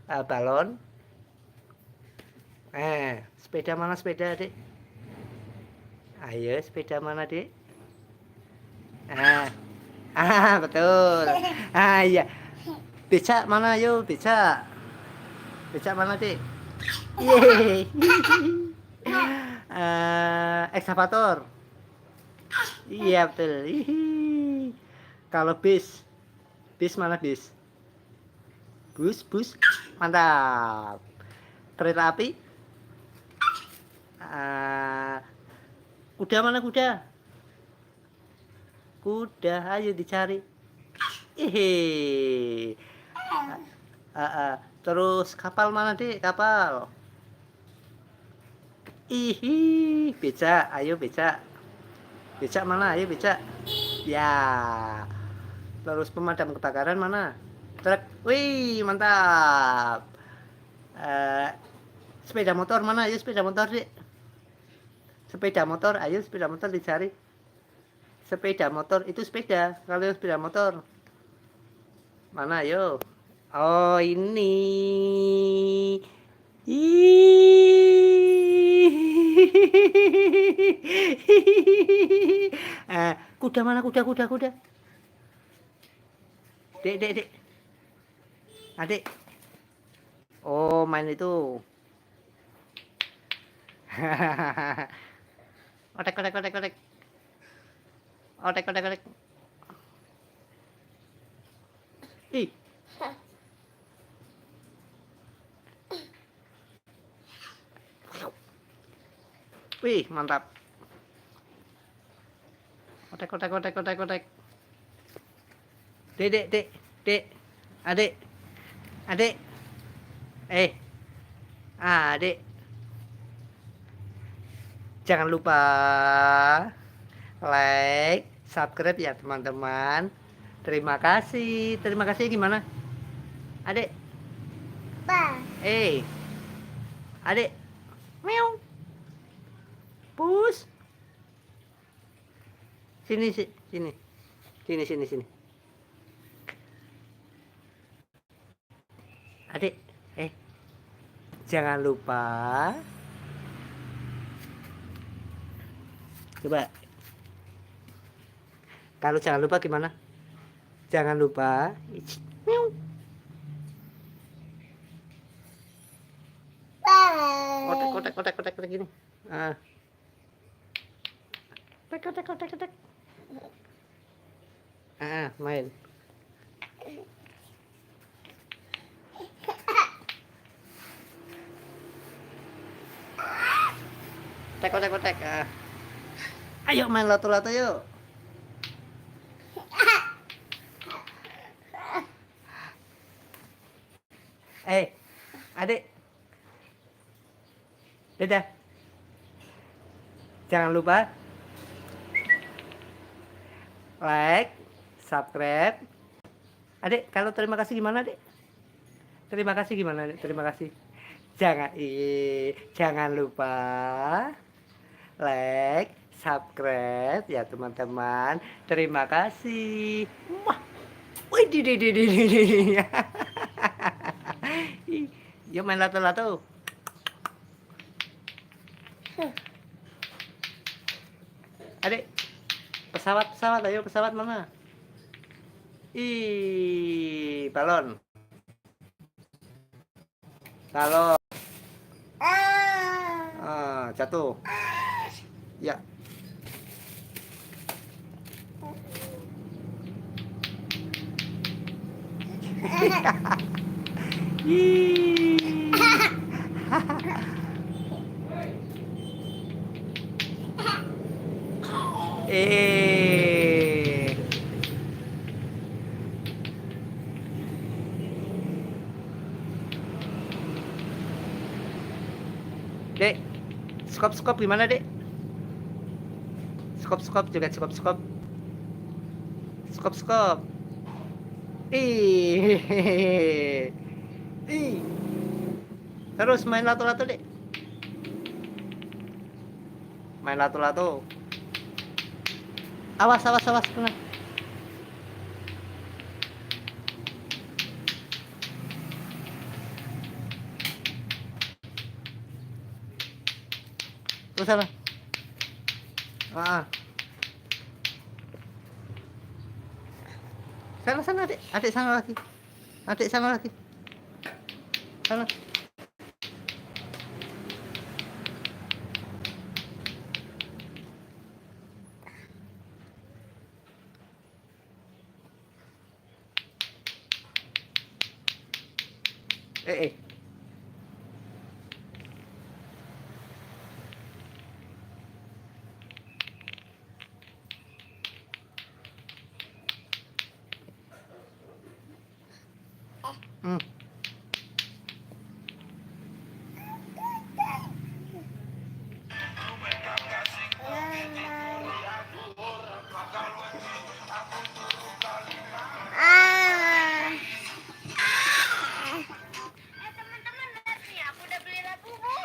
Balon. Sepeda mana sepeda, Dek? Ayo, sepeda mana, Dek? Betul. Iya. Becak mana, ayo, becak. Becak mana, Dek? Yeay. Ekskavator. Iya, betul. Kalau bis mana bis? Bus. Mantap. Kereta api? Kuda mana kuda? Kuda, ayo dicari. Terus kapal mana, Dek? Kapal. Becak, ayo becak. Becak mana? Ayo becak. Ya. Terus pemadam kebakaran mana? Truk. Wih, mantap. Sepeda motor mana? Ayo sepeda motor, Dek. Sepeda motor, ayo sepeda motor dicari. Sepeda motor itu sepeda. Kalau sepeda motor mana? Ayo. Oh, ini. Kuda mana? Kuda. Dek. Adik. Oh, main itu. Otek. Ih. Wih, mantap. Otek. Dek. Adik. Adik. Jangan lupa like, subscribe ya teman-teman. Terima kasih gimana? Adik. Adik. Meow. Pus. Sini. Adik. Jangan lupa. Coba. Kalau jangan lupa gimana? Jangan lupa. Meow. Kotek gini. Kotek. Main. Kotek. Ayo main lato-lato yuk. Adik. Dadah. Jangan lupa like, subscribe. Adik, kalau terima kasih gimana, Adik? Terima kasih. Jangan lupa like, subscribe ya teman-teman. Terima kasih. Wah. Wih, di. Yuk main lato-lato. Adik, pesawat, ayo pesawat mana? Balon. Jatuh. Ya. Dek, skop gimana, Dek? Skop juga skop. Terus main lato-lato, Dek. Main lato-lato. Awas kena. ke sana. Ah. Sana adik, adik sana lagi. Adik sana lagi. Sana. Eh. Hmm. Teman-teman lihat nih, aku udah beli labu bu.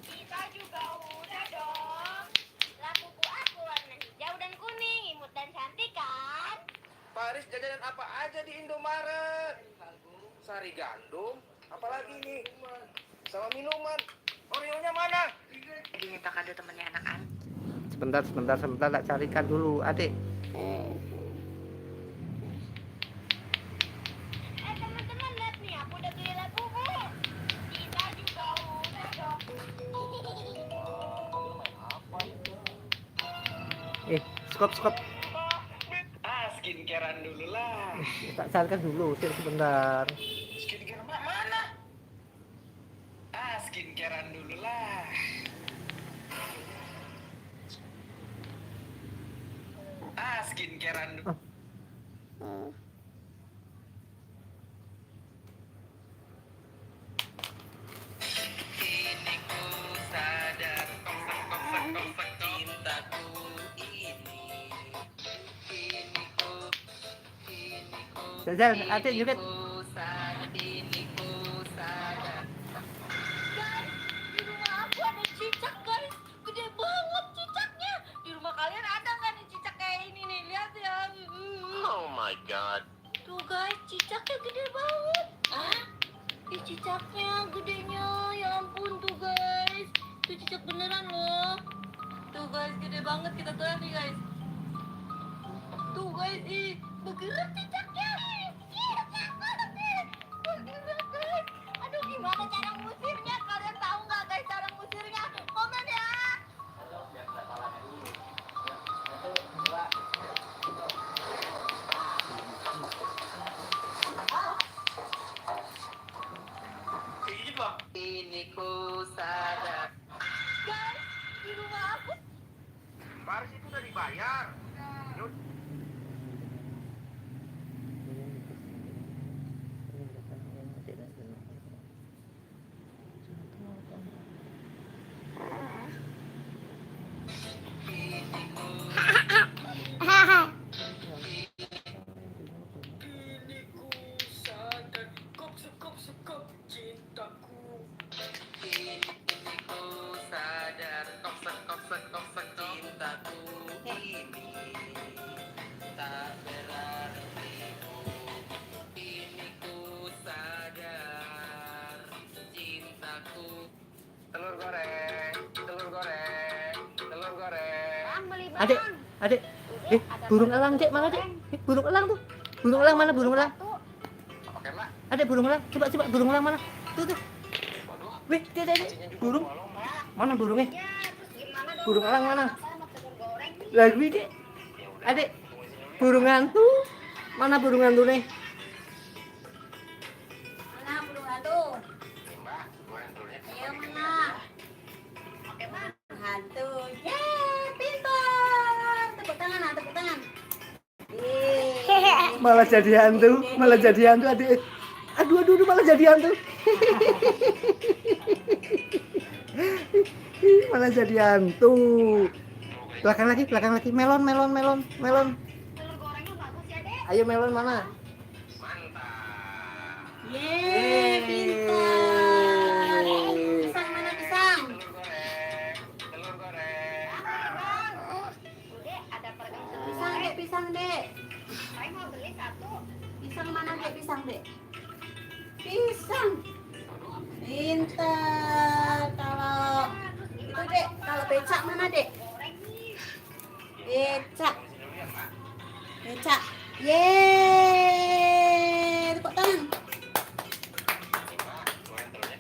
Kita juga udah dong. Labu bu aku warna hijau dan kuning, imut dan cantik kan? Paris jajanan apa aja di Indomaret? Sari gandum, apalagi nih? Sama minuman. Oreo-nya mana? Diminta kado temennya anak-anak. Sebentar, tak carikan dulu, adik. Teman-teman lihat nih, aku udah beli labu bu. Kita juga udah dong. Stop. Skincarean dulu lah. Tak carikan dulu, sebentar. Skincare mana? Skincarean dulu lah. Skincarean dulu. Kini ku sadar, kok cintaku ini. Kini ku Jajal, adik juga. sadar. Guys, di rumah aku ada cicak guys. Gede banget cicaknya. Di rumah kalian ada nggak nih cicak kayak ini nih? Lihat ya. Oh my god. Tuh guys, cicaknya gede banget. Hah? Ih, cicaknya gedenya. Ya ampun tuh guys. Tuh cicak beneran loh. Tuh guys, gede banget kita tuh nih guys. Tuh guys, ih, bergerak cicaknya. Ih, takut nih. Bergerak guys. Aduh, gimana cara ngusirnya? Kalian tahu nggak guys cara ngusirnya? Komen ya. Ini ku sadar. Guys, di rumah aku. Paris itu udah dibayar. Yuk. Kini ku sadar, kop cintaku. Kini ku sadar, kop cintaku ini tak berartimu. Kini ku sadar, cintaku. Telur goreng. Bang, beli bang. Adik. Burung elang, Dek, mana, Dek? Burung elang tuh. Burung elang mana? Burung elang. Oke, Mbak. Adik, burung elang. Coba burung elang mana? Tuh. Wih, Dek. Burung. Mana burungnya? Ya, terus gimana dong? Burung elang mana? Saya mau telur goreng nih. Lagi, Dek. Adik, burung hantu. Mana burung hantu nih? Mana burung hantu? Mbak, goreng telurnya. Ayo mana? Oke bang. Hantu. Yeay, pintar. Tepuk tangan. Yeay. Malah jadi hantu, adik. Aduh, malah jadi hantu. Malah jadi hantu. Belakang lagi. Melon. Telur gorengnya bagus ya, Dek. Ayo melon mana? Mantap. Yeay, pintar. Pisang mana pisang? Telur goreng. Dek, ada pergang telur. Pisang dek. Saya mau beli satu. Pisang mana dek, pisang dek? Pisang. Pintar. Kalau itu dek, kalau Becak mana, Dek? Becak. Becak. Yeay. Tepuk tangan.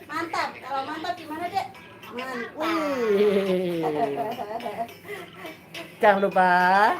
Mantap. Kalau mantap gimana, Dek? Mantap. Wih. Jangan lupa